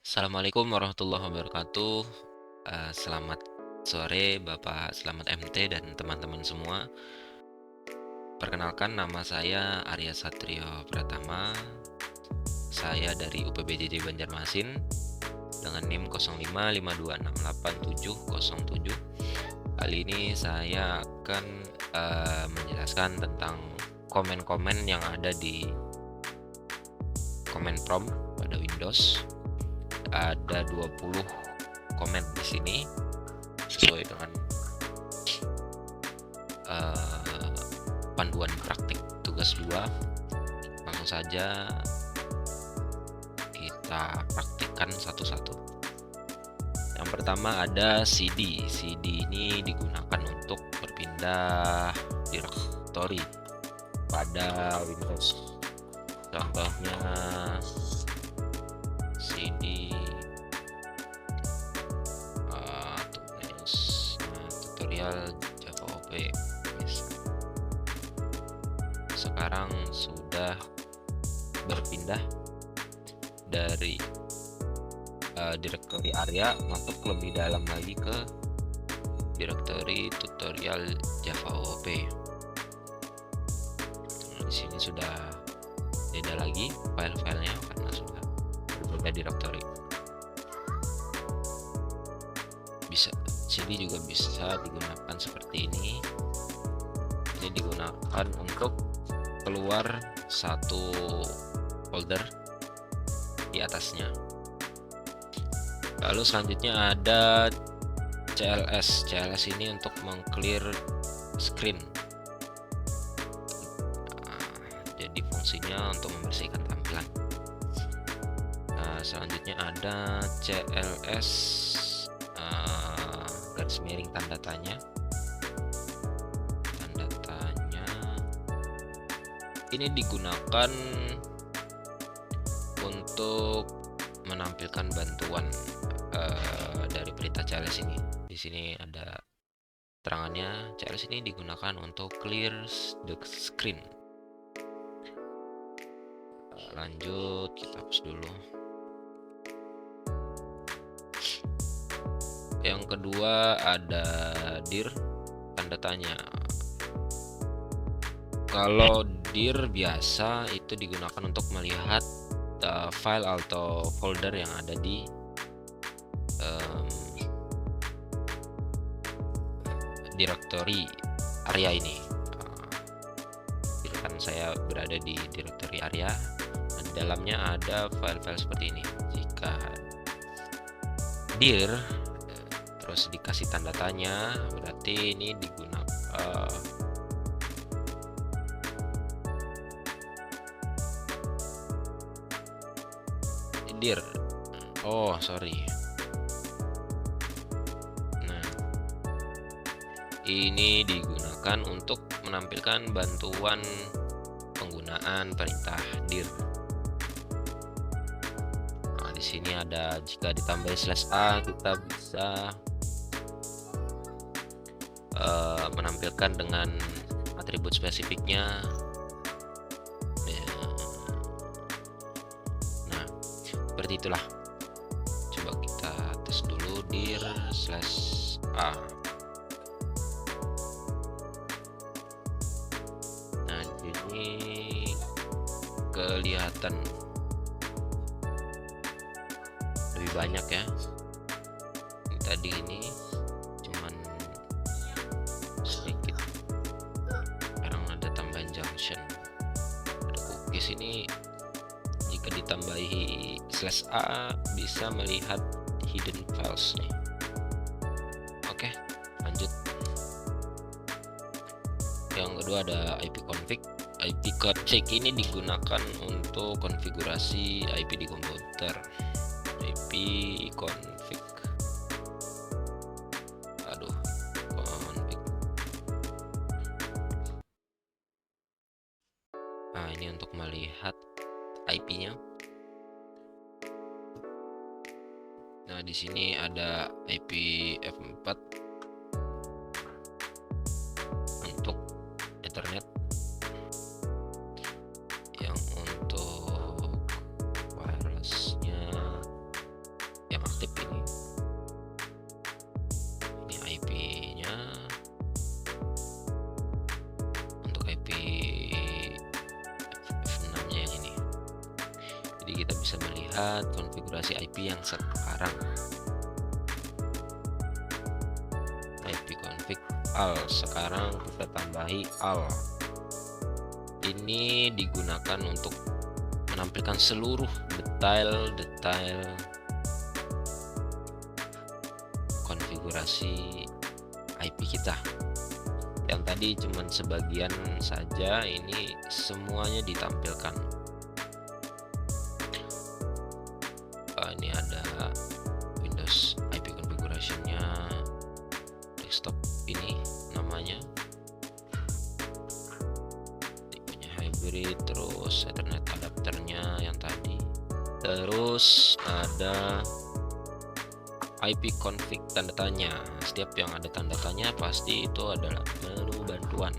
Assalamualaikum warahmatullahi wabarakatuh. Selamat sore Bapak Selamat MT dan teman-teman semua. Perkenalkan nama saya Arya Satrio Pratama. Saya dari UPBJJ Banjarmasin dengan NIM 0552687707. Kali ini saya akan menjelaskan tentang komen-komen yang ada di komen prompt pada Windows. Ada 20 komen di sini sesuai dengan panduan praktik tugas 2. Langsung saja kita praktikkan satu-satu. Yang pertama ada CD. CD ini digunakan untuk berpindah direktori pada Windows. Contohnya CD tutorial Java OP. Sekarang sudah berpindah dari direktori Arya masuk lebih dalam lagi ke direktori tutorial Java OP. Di sini sudah beda lagi file-filenya karena sudah berbeda direktori. CD juga bisa digunakan seperti ini. Ini digunakan untuk keluar satu folder di atasnya. Lalu selanjutnya ada CLS. CLS ini untuk meng-clear screen. Jadi fungsinya untuk membersihkan tampilan. Selanjutnya ada CLS garis miring tanda tanya. Ini digunakan untuk menampilkan bantuan dari perintah CLS ini. Di sini ada terangannya. CLS ini digunakan untuk clear the screen. Lanjut, kita hapus dulu. Yang kedua ada dir tanda tanya. Kalau dir biasa itu digunakan untuk melihat file atau folder yang ada di direktori Arya ini. Kan saya berada di direktori Arya dan di dalamnya ada file-file seperti ini. Jika dir terus dikasih tanda tanya, berarti ini digunakan dir. Sorry. Nah, ini digunakan untuk menampilkan bantuan penggunaan perintah dir. Nah, di sini ada jika ditambah /a kita bisa menampilkan dengan atribut spesifiknya. Nah, seperti itulah. Coba kita tes dulu dir/a. Nah, ini kelihatan lebih banyak ya. Tadi ini cuman sedikit. Sekarang ada tambahan junction, ada cookies. Ini jika ditambahi /a bisa melihat hidden files nih. Oke, lanjut. Yang kedua ada IP config. IP config ini digunakan untuk konfigurasi IP di komputer. IP config. Config. Nah, ini untuk melihat IP-nya. Nah, di sini ada IP F4 untuk Ethernet. Yang untuk wirelessnya bisa melihat konfigurasi IP yang sekarang. IP config al, sekarang kita tambahi al. Ini digunakan untuk menampilkan seluruh detail konfigurasi IP kita. Yang tadi cuman sebagian saja, ini semuanya ditampilkan. Ini ada Windows IP configuration-nya, desktop ini namanya, tipenya hybrid, terus Ethernet adapternya yang tadi, terus ada IP config tanda tanya. Setiap yang ada tanda tanya pasti itu adalah menu bantuan.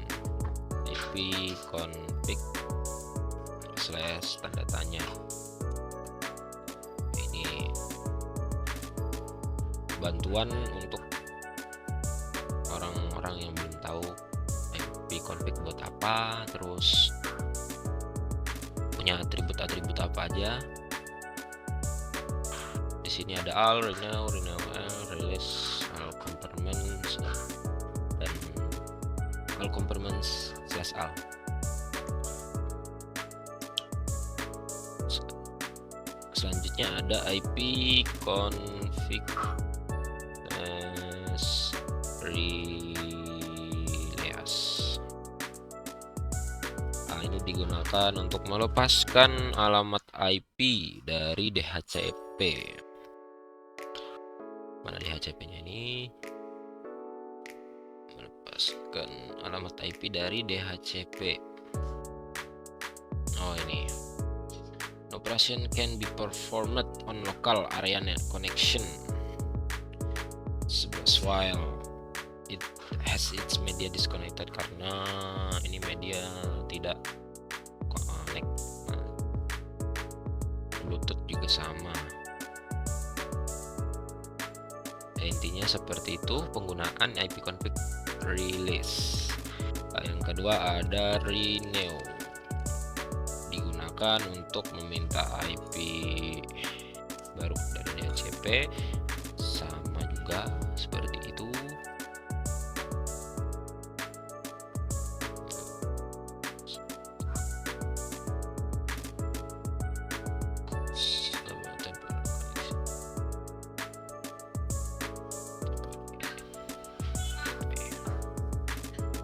IP config / tanda tanya. Ini bantuan untuk orang-orang yang belum tahu IP config buat apa, terus punya atribut-atribut apa aja. Di sini ada all, renew all, release, all compartments, dan all compartments / all. Selanjutnya ada IP config release. Nah, ini digunakan untuk melepaskan alamat IP dari DHCP. Mana DHCP-nya ini? Melepaskan alamat IP dari DHCP. Oh, ini. Operation can be performed on local area connection while it has its media disconnected, karena ini media tidak connect. Bluetooth juga sama. Intinya seperti itu penggunaan IP config release. Yang kedua ada renew, digunakan untuk meminta IP baru dari DHCP, sama juga seperti itu.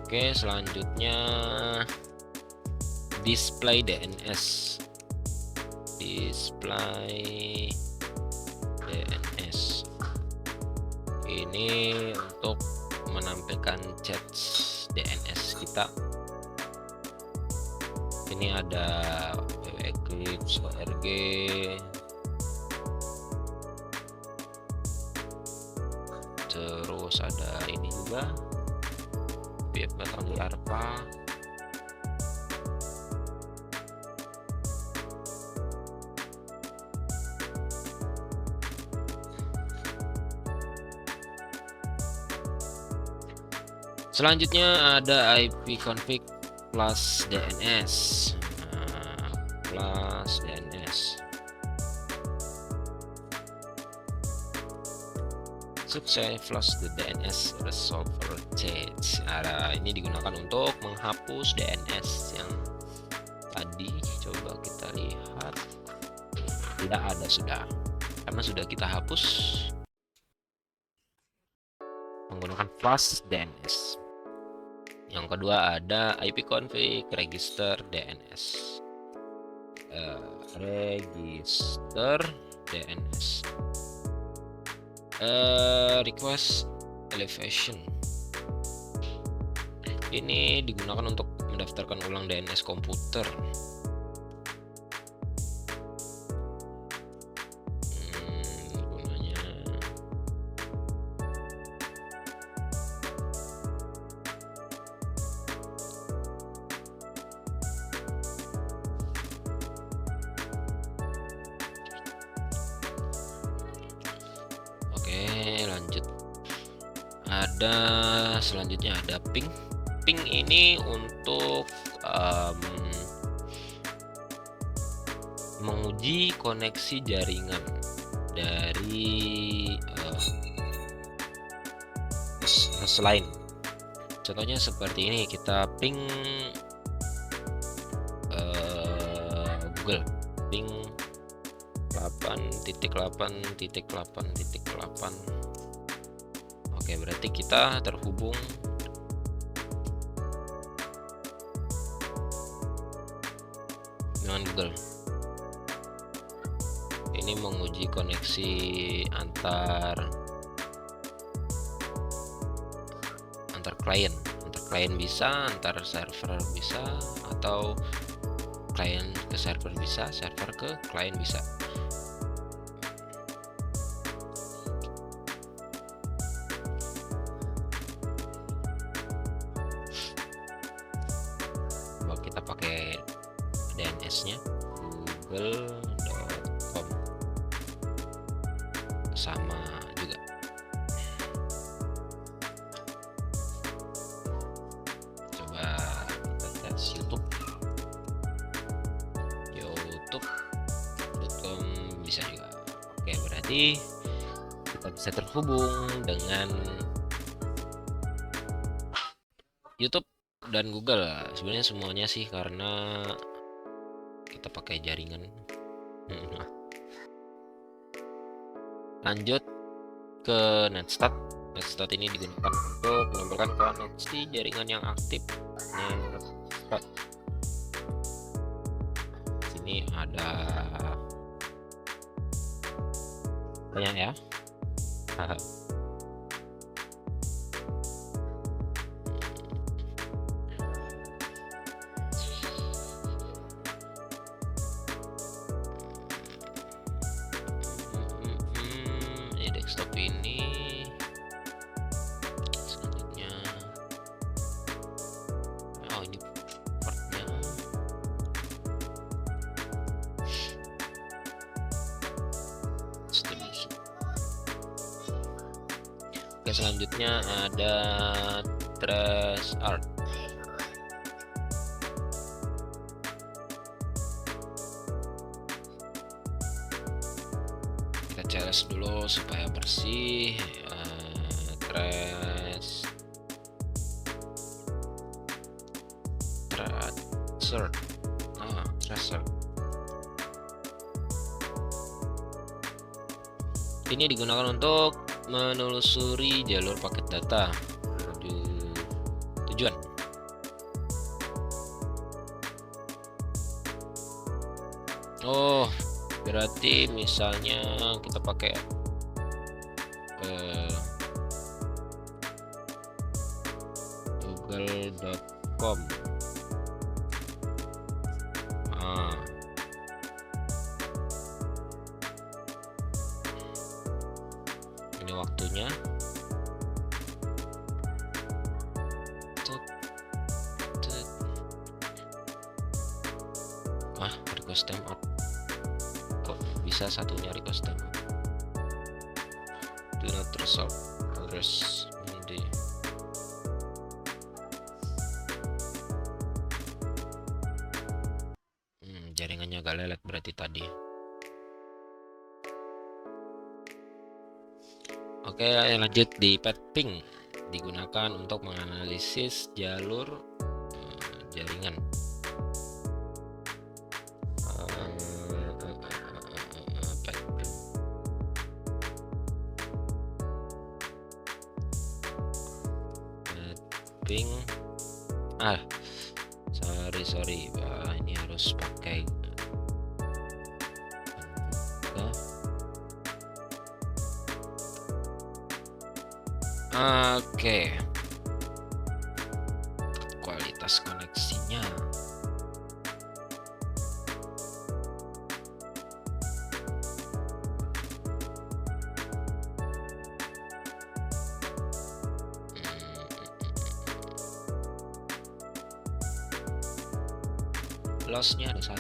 Oke, selanjutnya display DNS. Display DNS ini untuk menampilkan chat DNS kita. Ini ada Eclipse, ORG, terus ada ini juga Metali Arpa, selanjutnya ada IP config plus DNS. Plus DNS. Sukses flush the DNS resolver change. Nah, ini digunakan untuk menghapus DNS yang tadi. Coba kita lihat, tidak ada sudah, karena sudah kita hapus menggunakan flush DNS. Yang kedua ada IP config register DNS. Register DNS. Request elevation. Ini digunakan untuk mendaftarkan ulang DNS komputer. Gunanya lanjut. Selanjutnya ada ping. Ping ini untuk menguji koneksi jaringan dari host lain. Contohnya seperti ini, kita ping Google, ping 8.8.8.8. Oke, berarti kita terhubung dengan Google. Ini menguji koneksi antar klien. Antar klien bisa, antar server bisa, atau klien ke server bisa, server ke klien bisa. Coba kita pakai DNS-nya google.com, sama juga. Coba kita tes youtube.com bisa juga. Oke, berarti kita bisa terhubung dengan YouTube dan Google. Sebenarnya semuanya sih, karena kita pakai jaringan. Lanjut ke Netstat. Netstat ini digunakan untuk menambahkan koneksi jaringan yang aktif. Netstat. Sini ada banyak ya. Desktop ini selanjutnya, ini partnya. Oke, selanjutnya ada TraceArt. CLS dulu supaya bersih. Tracer. Ini digunakan untuk menelusuri jalur paket data menuju tujuan. Oh, berarti misalnya kita pakai google.com. Ini waktunya. Request time out. Kok bisa satunya request time out? Do not resolve address di jaringannya agak lelet berarti tadi. Oke, lanjut di Petping, digunakan untuk menganalisis jalur jaringan. Petping, sorry, ini harus pakai Oke. Kualitas koneksinya. Lossnya ada 1.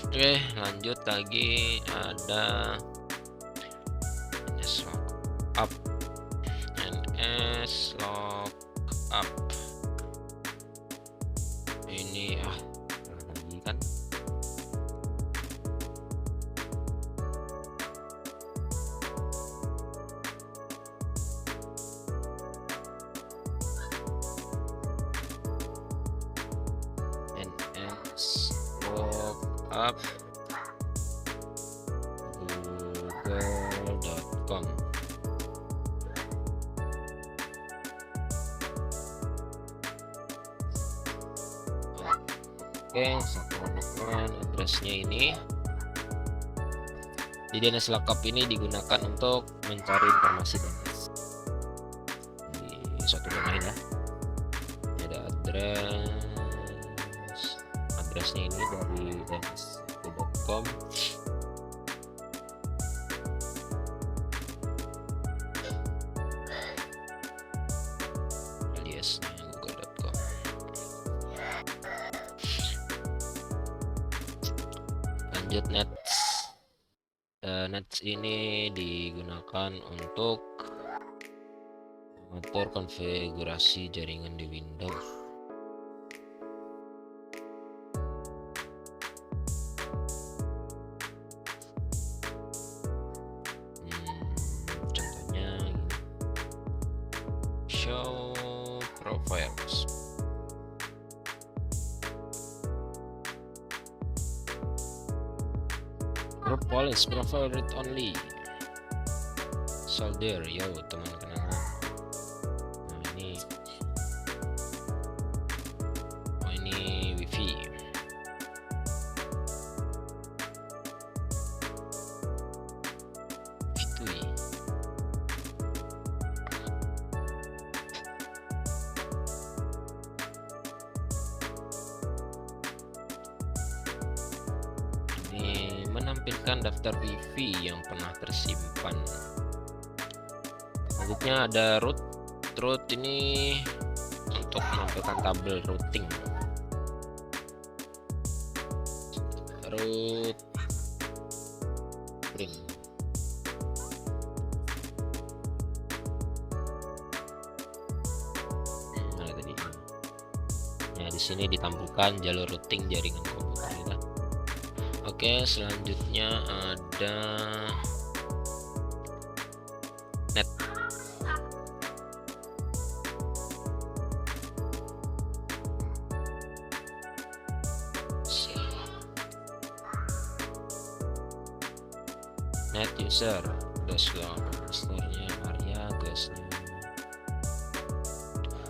Oke, lanjut lagi ada NS lockup. Ini lagi lanjutkan. NS lookup google.com. Oke, satu dengan addressnya ini. Jadi NS lookup ini digunakan untuk mencari informasi DNS di suatu domain ya. Ini ada addressnya ini dari dns.com. aliasnya google.com. Lanjut Nets ini digunakan untuk mengatur konfigurasi jaringan di Windows. Contohnya gini. Show profiles. Group police profile read only. Solder, yo teman kenangan. Nah ini wifi. Fitui. Menampilkan daftar wifi yang pernah tersimpan. Selanjutnya ada root ini untuk menampilkan tabel routing. Root print. Nah tadi. Ya di sini ditampilkan jalur routing jaringan komputer ya. Oke, selanjutnya ada net. Net user, masternya Maria, guysnya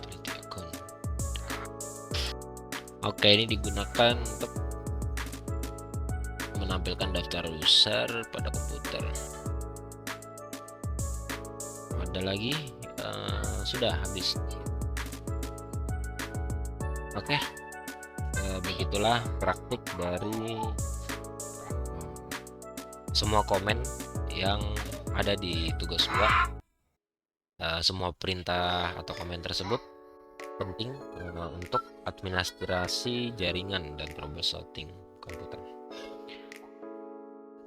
teliti akun. Oke, ini digunakan untuk menampilkan daftar user pada komputer. Ada lagi? Sudah habis. Oke, begitulah praktik dari semua komen yang ada di tugas 2. Semua perintah atau komen tersebut penting untuk administrasi jaringan dan troubleshooting komputer.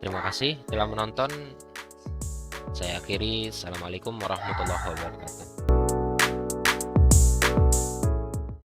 Terima kasih telah menonton. Saya akhiri. Assalamualaikum warahmatullahi wabarakatuh.